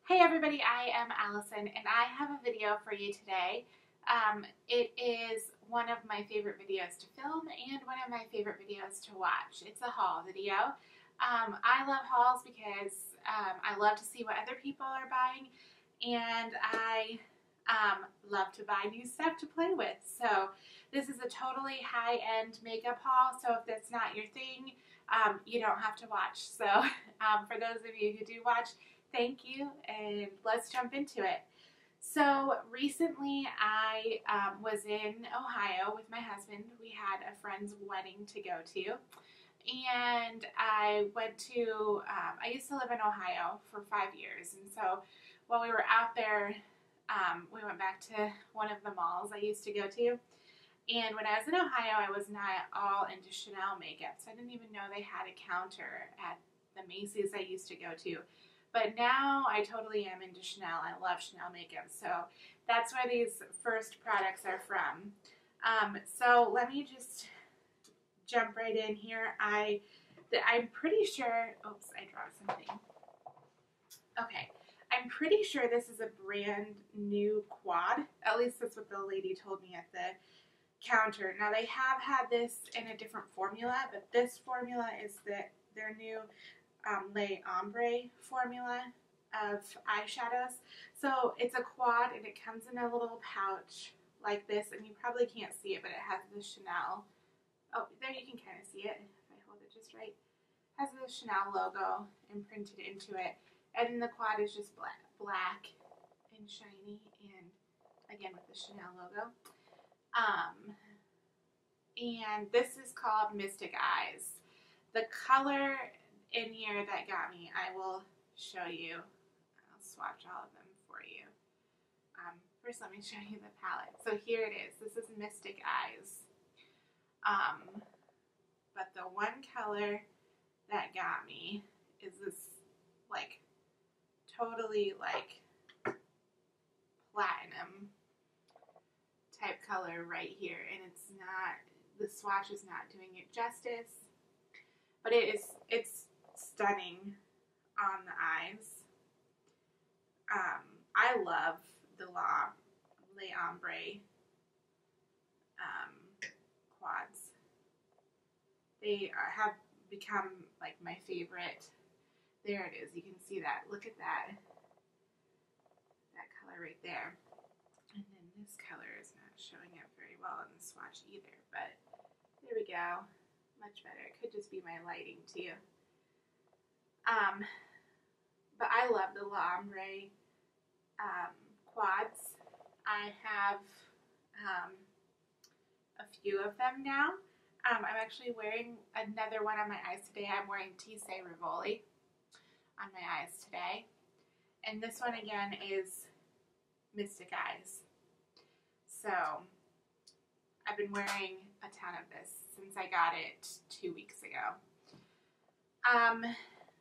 Hey everybody, I am Allison and I have a video for you today. It is one of my favorite videos to film and one of my favorite videos to watch. It's a haul video. I love hauls because I love to see what other people are buying, and I love to buy new stuff to play with. So this is a totally high-end makeup haul, so if that's not your thing, you don't have to watch. So for those of you who do watch, thank you, and let's jump into it. So recently I was in Ohio with my husband. We had a friend's wedding to go to, and I went to, I used to live in Ohio for 5 years, and so while we were out there, we went back to one of the malls I used to go to. And when I was in Ohio, I was not all into Chanel makeup, so I didn't even know they had a counter at the Macy's I used to go to. But now I totally am into Chanel. I love Chanel makeup, so that's where these first products are from. So let me just jump right in here. I'm pretty sure, oops, I dropped something. Okay, I'm pretty sure this is a brand new quad. At least that's what the lady told me at the counter. Now they have had this in a different formula, but this formula is their new Ombre formula of eyeshadows. So it's a quad and it comes in a little pouch like this, and you probably can't see it, but it has the Chanel. Oh, there you can kind of see it if I hold it just right. It has the Chanel logo imprinted into it, and the quad is just black and shiny, and again with the Chanel logo. And this is called Mystic Eyes. The color in here that got me, I will show you. I'll swatch all of them for you. First, let me show you the palette. So here it is. This is Mystic Eyes. But the one color that got me is this, like, totally, like, platinum type color right here. And it's not, the swatch is not doing it justice. But it's stunning on the eyes. I love the Ombre quads. They have become like my favorite. There it is. You can see that. Look at that. That color right there. And then this color is not showing up very well in the swatch either. But there we go. Much better. It could just be my lighting too. But I love the Ombre quads. I have a few of them now. I'm actually wearing another one on my eyes today. I'm wearing Tissé Rivoli on my eyes today. And this one again is Mystic Eyes. So I've been wearing a ton of this since I got it 2 weeks ago.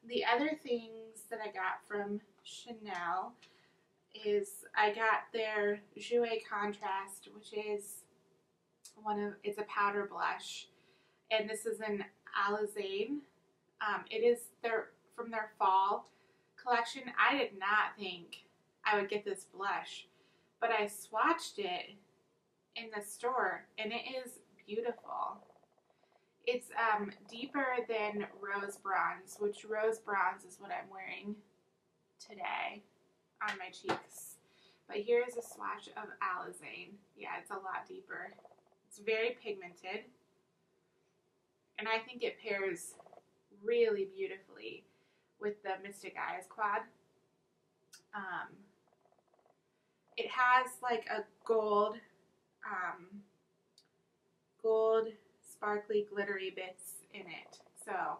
The other things that I got from Chanel is I got their Jouer Contrast, which is it's a powder blush, and this is an Alizane. It is from their fall collection. I did not think I would get this blush, but I swatched it in the store, and it is beautiful. It's deeper than Rose Bronze, which Rose Bronze is what I'm wearing today on my cheeks. But here's a swatch of Alizane. Yeah, it's a lot deeper. It's very pigmented, and I think it pairs really beautifully with the Mystic Eyes quad. It has like a gold sparkly glittery bits in it. So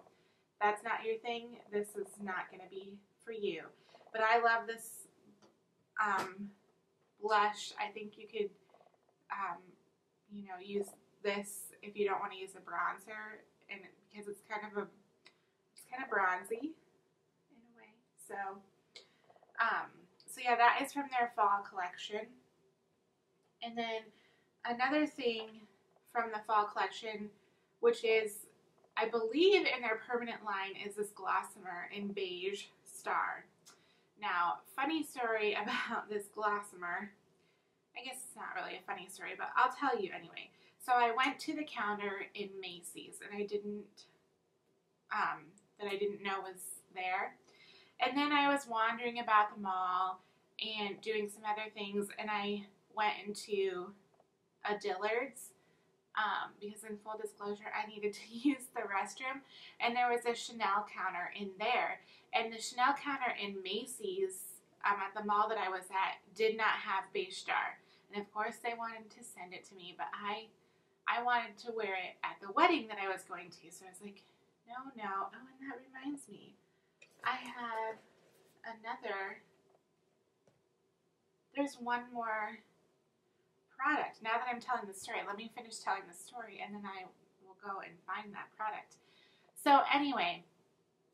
that's not your thing. This is not going to be for you. But I love this blush. I think you could you know, use this if you don't want to use a bronzer, and because it's kind of bronzy in a way. So so yeah, that is from their fall collection. And then another thing from the fall collection, which is, I believe, in their permanent line, is this Glossimer in Beige Star. Now, funny story about this Glossimer. I guess it's not really a funny story, but I'll tell you anyway. So I went to the counter in Macy's, and I didn't know was there. And then I was wandering about the mall and doing some other things, and I went into a Dillard's because, in full disclosure, I needed to use the restroom, and there was a Chanel counter in there. And the Chanel counter in Macy's at the mall that I was at did not have Beige Star. And of course they wanted to send it to me, but I wanted to wear it at the wedding that I was going to. So I was like, no. Oh, and that reminds me. I have there's one more product. Now that I'm telling the story, let me finish telling the story and then I will go and find that product. So anyway,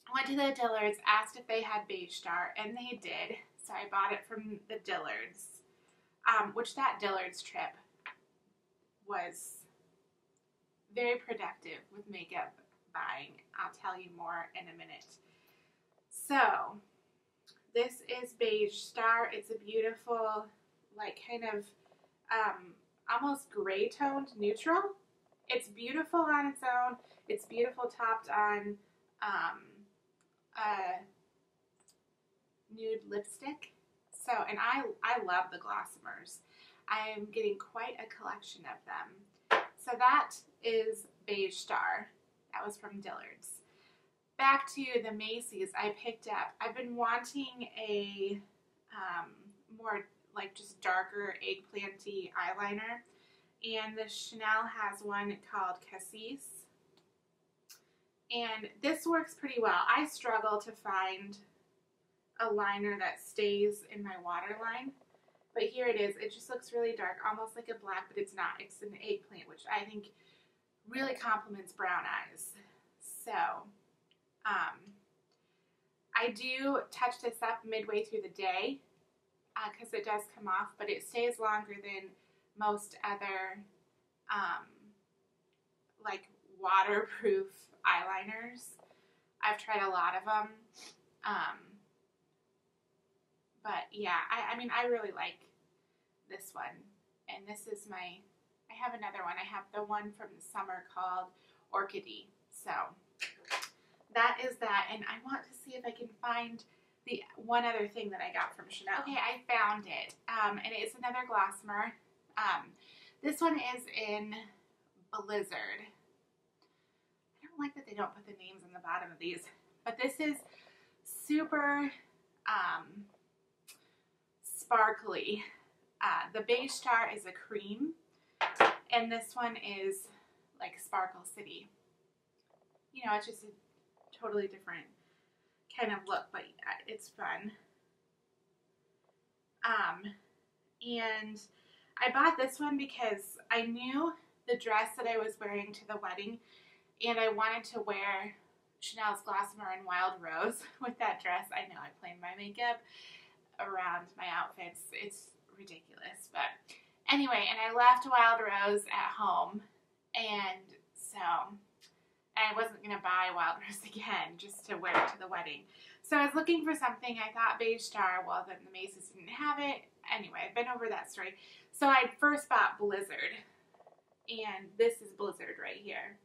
I went to the Dillard's, asked if they had Beige Star, and they did. So I bought it from the Dillard's, which that Dillard's trip was very productive with makeup buying. I'll tell you more in a minute. So this is Beige Star. It's a beautiful, like, kind of almost gray toned neutral. It's beautiful on its own. It's beautiful topped on nude lipstick. So, and I love the Glossimers. I am getting quite a collection of them. So that is Beige Star. That was from Dillard's. Back to the Macy's, I picked up, I've been wanting a more like just darker eggplanty eyeliner, and the Chanel has one called Cassis, and this works pretty well. I struggle to find a liner that stays in my waterline, but here it is. It just looks really dark, almost like a black, but it's not. It's an eggplant, which I think really complements brown eyes. So I do touch this up midway through the day because it does come off, but it stays longer than most other like waterproof eyeliners. I've tried a lot of them, but yeah, I mean, I really like this one, and this is my, I have another one. I have the one from the summer called Orchidee. So that is that, and I want to see if I can find the one other thing that I got from Chanel. Okay, I found it, and it's another Glossimer. This one is in Blizzard. I don't like that they don't put the names on the bottom of these, but this is super sparkly. The Beige Star is a cream, and this one is like Sparkle City. You know, it's just a totally different kind of look, but it's fun. And I bought this one because I knew the dress that I was wearing to the wedding, and I wanted to wear Chanel's Glossimer in Wild Rose with that dress. I know I plan my makeup around my outfits. It's ridiculous, but anyway, and I left Wild Rose at home, and so I wasn't going to buy Wild Rose again just to wear it to the wedding. So I was looking for something. I thought Beige Star, well, then the Macy's didn't have it. Anyway, I've been over that story. So I first bought Blizzard, and this is Blizzard right here,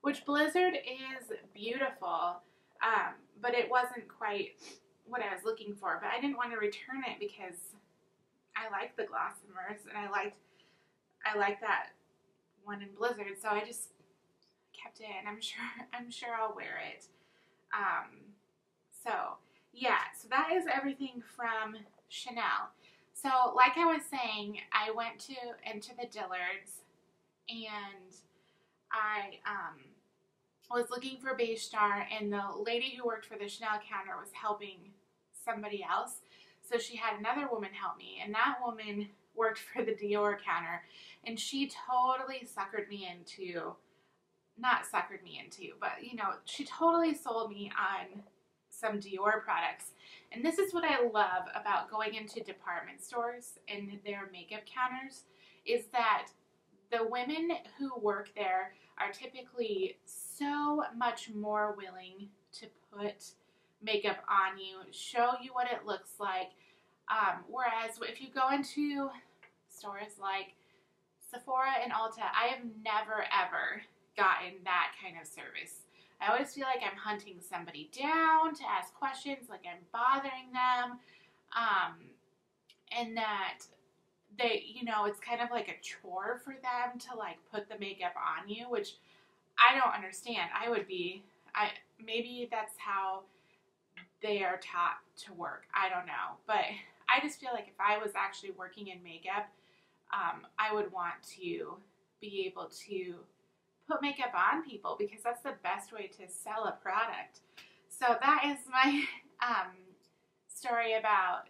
which Blizzard is beautiful, but it wasn't quite what I was looking for. But I didn't want to return it because I like the Glossimers, and I like that one in Blizzard, so I just kept it, and I'm sure I'll wear it. So yeah, so that is everything from Chanel. So like I was saying, I went into the Dillard's, and I was looking for Beige Star, and the lady who worked for the Chanel counter was helping somebody else. So she had another woman help me, and that woman worked for the Dior counter, and she totally suckered me into, not suckered me into, but you know, she totally sold me on some Dior products. And this is what I love about going into department stores and their makeup counters, is that the women who work there are typically so much more willing to put makeup on you, show you what it looks like. Whereas if you go into stores like Sephora and Ulta, I have never ever gotten that kind of service. I always feel like I'm hunting somebody down to ask questions, like I'm bothering them, and that they, you know, it's kind of like a chore for them to like put the makeup on you, which I don't understand. Maybe that's how they are taught to work. I don't know, but I just feel like if I was actually working in makeup, I would want to be able to put makeup on people because that's the best way to sell a product. So that is my story about,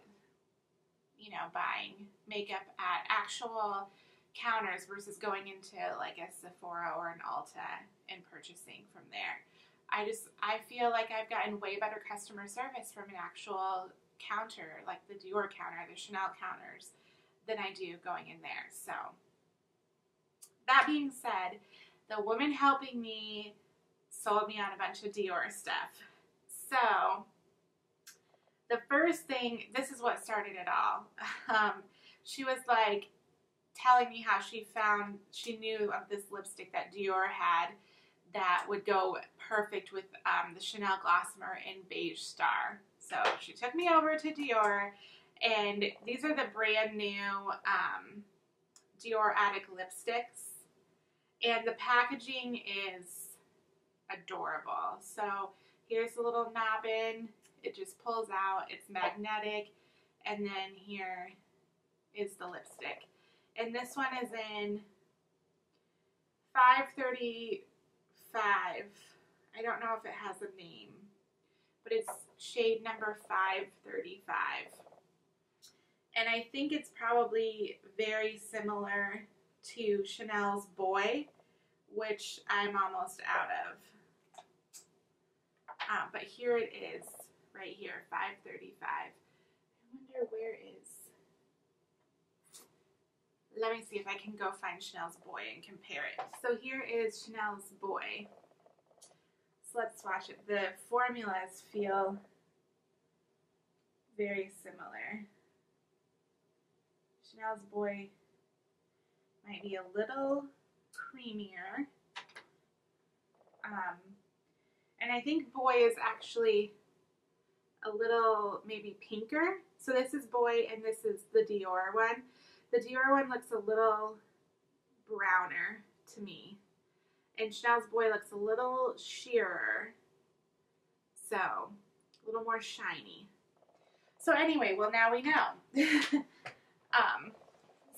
you know, buying makeup at actual counters versus going into like a Sephora or an Ulta and purchasing from there. I feel like I've gotten way better customer service from an actual counter, like the Dior counter, the Chanel counters, than I do going in there. So that being said, the woman helping me sold me on a bunch of Dior stuff. So the first thing, this is what started it all. She was like telling me how she knew of this lipstick that Dior had that would go perfect with the Chanel Glossimer in Beige Star. So she took me over to Dior, and these are the brand new Dior Addict lipsticks, and the packaging is adorable. So here's the little knobbin. It just pulls out. It's magnetic, and then here is the lipstick. And this one is in 535. I don't know if it has a name, but it's shade number 535. And I think it's probably very similar to Chanel's Boy, which I'm almost out of. But here it is, right here, 535. I wonder where is... Let me see if I can go find Chanel's Boy and compare it. So here is Chanel's Boy. So let's swatch it. The formulas feel very similar. Chanel's Boy might be a little creamier. And I think Boy is actually a little maybe pinker. So this is Boy and this is the Dior one. The Dior one looks a little browner to me. And Chanel's Boy looks a little sheerer. So, a little more shiny. So anyway, well now we know.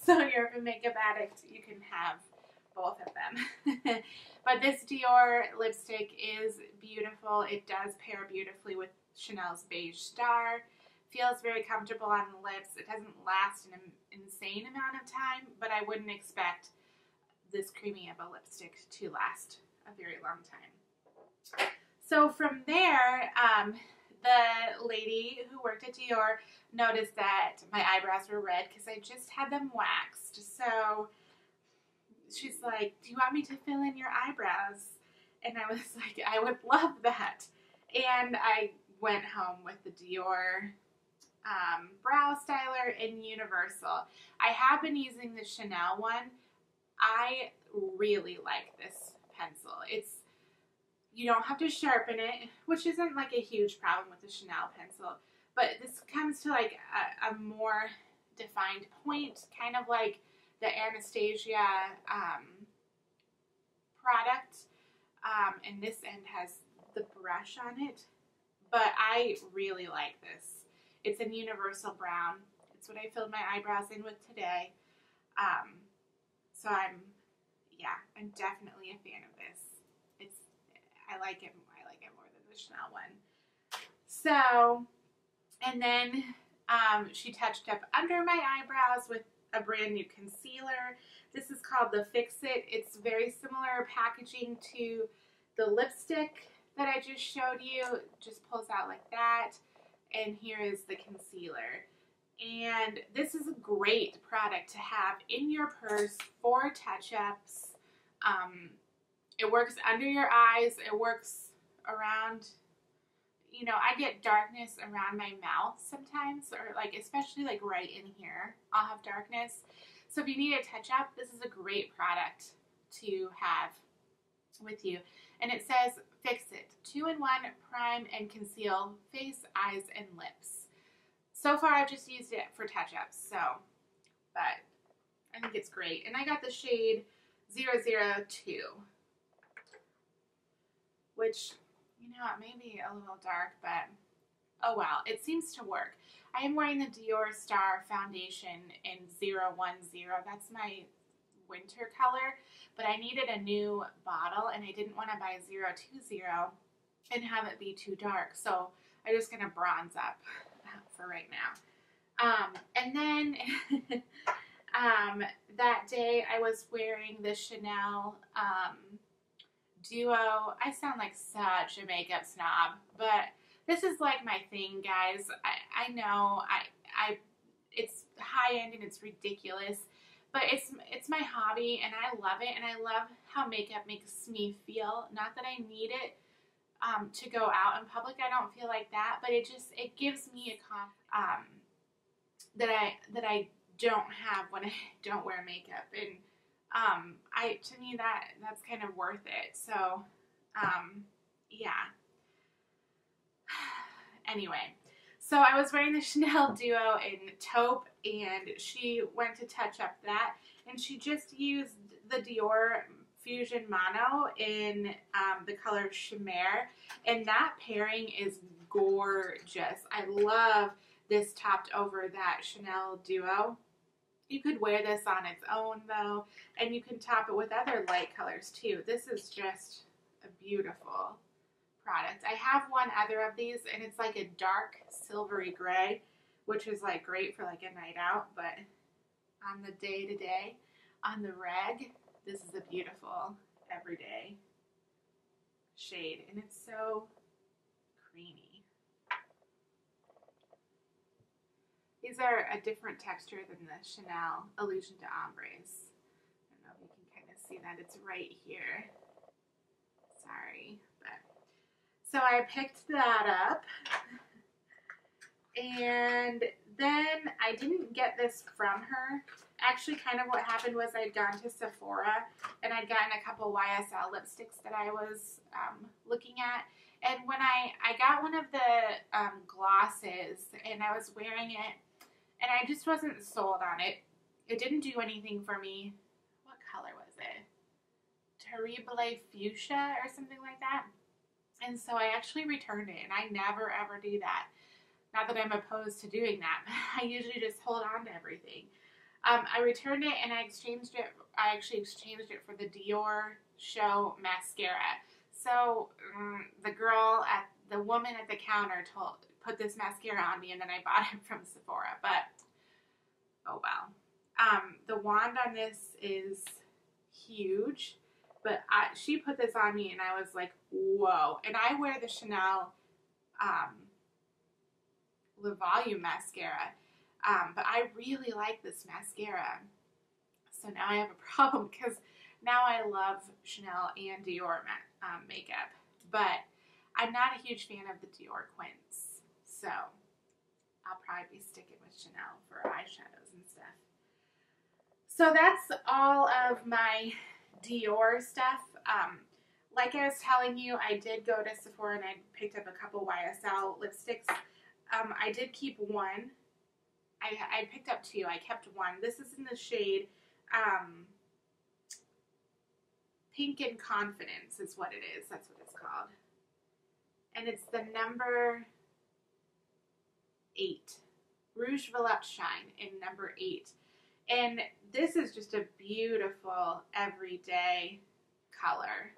So you're a makeup addict, you can have both of them. But this Dior lipstick is beautiful. It does pair beautifully with Chanel's Beige Star. Feels very comfortable on the lips. It doesn't last an insane amount of time, but I wouldn't expect this creamy of a lipstick to last a very long time. So from there, the lady who worked at Dior noticed that my eyebrows were red because I just had them waxed. So she's like, do you want me to fill in your eyebrows? And I was like, I would love that. And I went home with the Dior brow styler in Universal. I have been using the Chanel one. I really like this pencil. You don't have to sharpen it, which isn't like a huge problem with the Chanel pencil, but this comes to like a more defined point, kind of like the Anastasia product, and this end has the brush on it, but I really like this. It's in Universal Brown. It's what I filled my eyebrows in with today. So I'm definitely a fan of this. I like it more than the Chanel one. So, and then she touched up under my eyebrows with a brand new concealer. This is called the Fix It. It's very similar packaging to the lipstick that I just showed you. It just pulls out like that. And here is the concealer. And this is a great product to have in your purse for touch-ups. It works under your eyes. It works around, you know, I get darkness around my mouth sometimes, or like especially like right in here, I'll have darkness. So if you need a touch up, this is a great product to have with you. And it says, fix it. 2-in-1 prime and conceal face, eyes, and lips. So far I've just used it for touch-ups, so, but I think it's great. And I got the shade 002, which, you know, it may be a little dark, but oh well, it seems to work. I am wearing the Dior Star foundation in 010. That's my winter color, but I needed a new bottle and I didn't want to buy 020 and have it be too dark, so I'm just going to bronze up for right now. And then that day I was wearing the Chanel Duo. I sound like such a makeup snob, but this is like my thing, guys. I know it's high end and it's ridiculous, but it's my hobby and I love it, and I love how makeup makes me feel. Not that I need it to go out in public. I don't feel like that, but it gives me a that I don't have when I don't wear makeup, and to me that's kind of worth it. So yeah. Anyway, so I was wearing the Chanel Duo in taupe, and she went to touch up that, and she just used the Dior Fusion Mono in the color Chimere, and that pairing is gorgeous. I love this topped over that Chanel Duo. You could wear this on its own though, and you can top it with other light colors too. This is just a beautiful product. I have one other of these, and it's like a dark silvery gray, which is like great for like a night out, but on the day-to-day, on the reg, this is a beautiful everyday shade, and it's so creamy. These are a different texture than the Chanel Illusion to Ombres. I don't know if you can kind of see that. It's right here. Sorry, but so I picked that up, and then I didn't get this from her. Actually, kind of what happened was I'd gone to Sephora, and I'd gotten a couple YSL lipsticks that I was looking at. And when I got one of the glosses, and I was wearing it, and I just wasn't sold on it. It didn't do anything for me. What color was it? Terrible Fuchsia or something like that. And so I actually returned it, and I never ever do that. Not that I'm opposed to doing that, but I usually just hold on to everything. I returned it, and I actually exchanged it for the Dior Show mascara. So the woman at the counter put this mascara on me, and then I bought it from Sephora, but oh well. The wand on this is huge, but she put this on me, and I was like, whoa. And I wear the Chanel Le Volume mascara, but I really like this mascara. So now I have a problem, because now I love Chanel and Dior makeup, but I'm not a huge fan of the Dior Quints, so I'll probably be sticking with Chanel for eyeshadows and stuff. So that's all of my Dior stuff. Like I was telling you, I did go to Sephora and I picked up a couple YSL lipsticks. I did keep one. I picked up two. I kept one. This is in the shade Pink and Confidence is what it is. That's what it's called. And it's the number 8. Rouge Volupte Shine in number 8. And this is just a beautiful everyday color.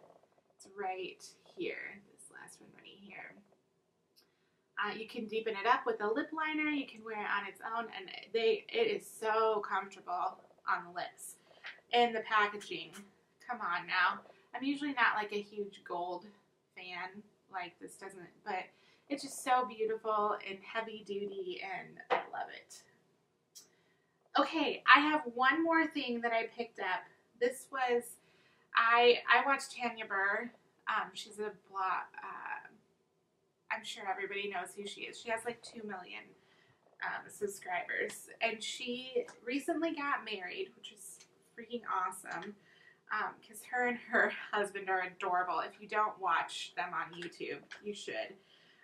It's right here. This last one right here. You can deepen it up with a lip liner. You can wear it on its own, and it is so comfortable on the lips. And the packaging, come on now. I'm usually not like a huge gold fan, like this doesn't, but it's just so beautiful and heavy duty, and I love it. Okay, I have one more thing that I picked up. This was, I watched Tanya Burr. She's a blog, I'm sure everybody knows who she is. She has like 2 million subscribers, and she recently got married, which is freaking awesome, because her and her husband are adorable. If you don't watch them on YouTube, you should.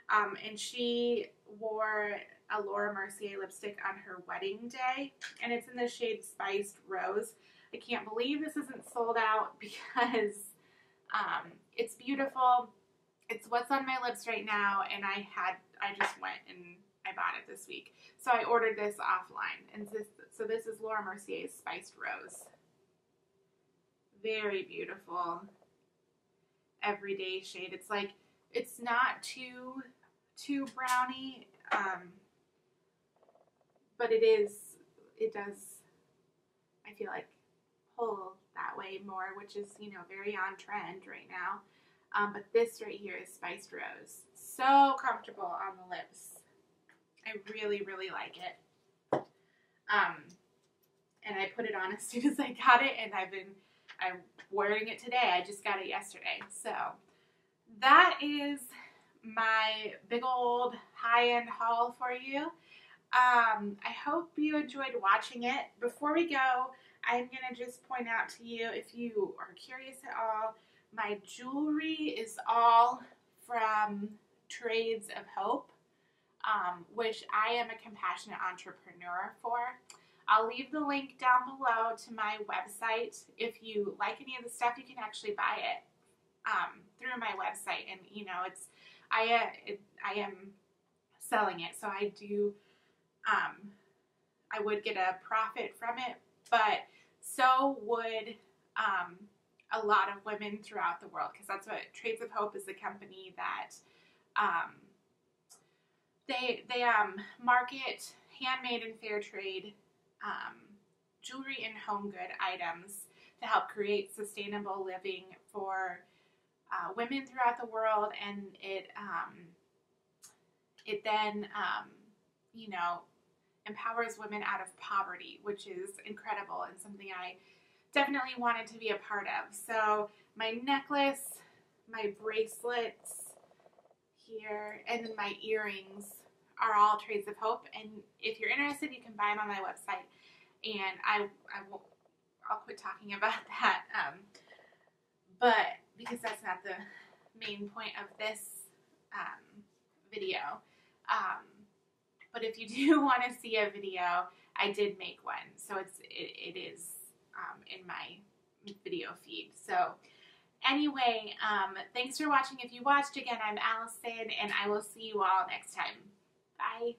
And she wore a Laura Mercier lipstick on her wedding day, and it's in the shade Spiced Rose. I can't believe this isn't sold out because it's beautiful. It's what's on my lips right now, and I just went and I bought it this week. So I ordered this offline, and so this is Laura Mercier's Spiced Rose. Very beautiful, everyday shade. It's like, it's not too browny, but it does, I feel like, pull that way more, which is, you know, very on trend right now. But this right here is Spiced Rose. So comfortable on the lips. I really, really like it. And I put it on as soon as I got it, and I'm wearing it today. I just got it yesterday. So that is my big old high-end haul for you. I hope you enjoyed watching it. Before we go, I'm going to just point out to you, if you are curious at all, my jewelry is all from Trades of Hope, which I am a compassionate entrepreneur for. I'll leave the link down below to my website. If you like any of the stuff, you can actually buy it through my website, and you know, I am selling it, so I do. I would get a profit from it, but so would a lot of women throughout the world, because that's what Trades of Hope is, the company that they market handmade and fair trade jewelry and home good items to help create sustainable living for women throughout the world, and it then you know, empowers women out of poverty, which is incredible and something I definitely wanted to be a part of. So my necklace, my bracelets here, and then my earrings are all Trades of Hope. And if you're interested, you can buy them on my website. And I'll quit talking about that. But because that's not the main point of this video. But if you do want to see a video, I did make one. So it is in my video feed. So anyway, thanks for watching. If you watched, again, I'm Allison, and I will see you all next time. Bye.